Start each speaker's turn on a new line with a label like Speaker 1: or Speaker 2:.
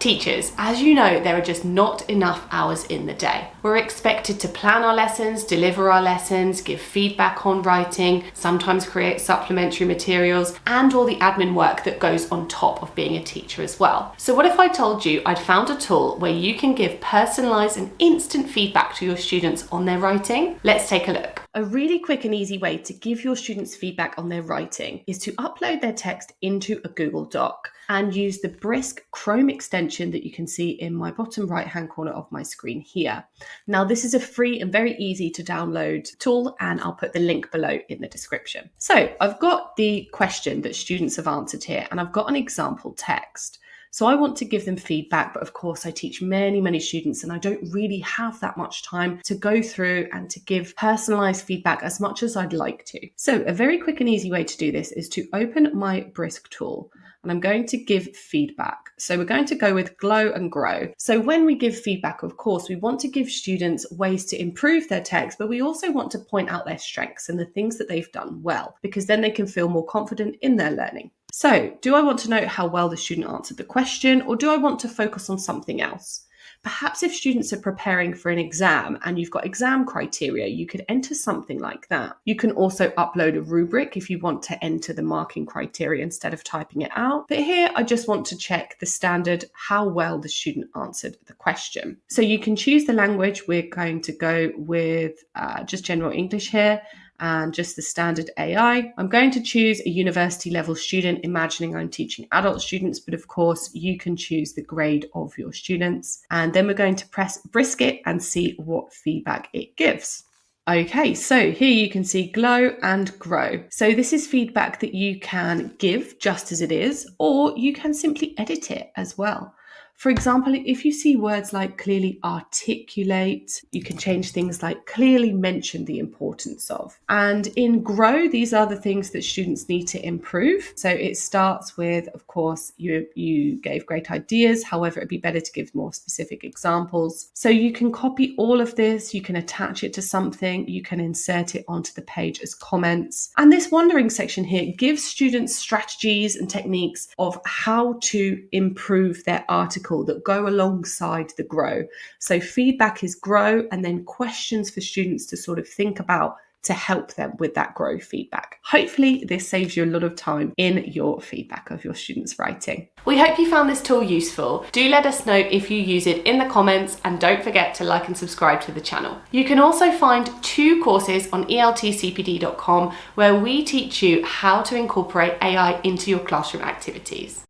Speaker 1: Teachers, as you know, there are just not enough hours in the day. We're expected to plan our lessons, deliver our lessons, give feedback on writing, sometimes create supplementary materials, and all the admin work that goes on top of being a teacher as well. So what if I told you I'd found a tool where you can give personalised and instant feedback to your students on their writing? Let's take a look. A really quick and easy way to give your students feedback on their writing is to upload their text into a Google Doc and use the Brisk Chrome extension that you can see in my bottom right-hand corner of my screen here. Now, this is a free and very easy to download tool, and I'll put the link below in the description. So I've got the question that students have answered here, and I've got an example text. So I want to give them feedback, but of course I teach many students and I don't really have that much time to go through and to give personalized feedback as much as I'd like to. So a very quick and easy way to do this is to open my Brisk tool, and I'm going to give feedback. So we're going to go with glow and grow. So when we give feedback, of course, we want to give students ways to improve their text, but we also want to point out their strengths and the things that they've done well, because then they can feel more confident in their learning. So do I want to know how well the student answered the question, or do I want to focus on something else? Perhaps if students are preparing for an exam and you've got exam criteria, you could enter something like that. You can also upload a rubric if you want to enter the marking criteria instead of typing it out. But here I just want to check the standard, how well the student answered the question. So you can choose the language. We're going to go with just general English here, and just the standard AI. I'm going to choose a university level student, imagining I'm teaching adult students, but of course you can choose the grade of your students. And then we're going to press Brisk it and see what feedback it gives. Okay, so here you can see glow and grow. So this is feedback that you can give just as it is, or you can simply edit it as well. For example, if you see words like clearly articulate, you can change things like clearly mention the importance of. And in grow, these are the things that students need to improve. So it starts with, of course, you gave great ideas. However, it'd be better to give more specific examples. So you can copy all of this. You can attach it to something. You can insert it onto the page as comments. And this wondering section here gives students strategies and techniques of how to improve their article that go alongside the grow. So feedback is grow, and then questions for students to sort of think about to help them with that grow feedback. Hopefully this saves you a lot of time in your feedback of your students' writing. We hope you found this tool useful. Do let us know if you use it in the comments, and don't forget to like and subscribe to the channel. You can also find 2 courses on ELTcpd.com where we teach you how to incorporate AI into your classroom activities.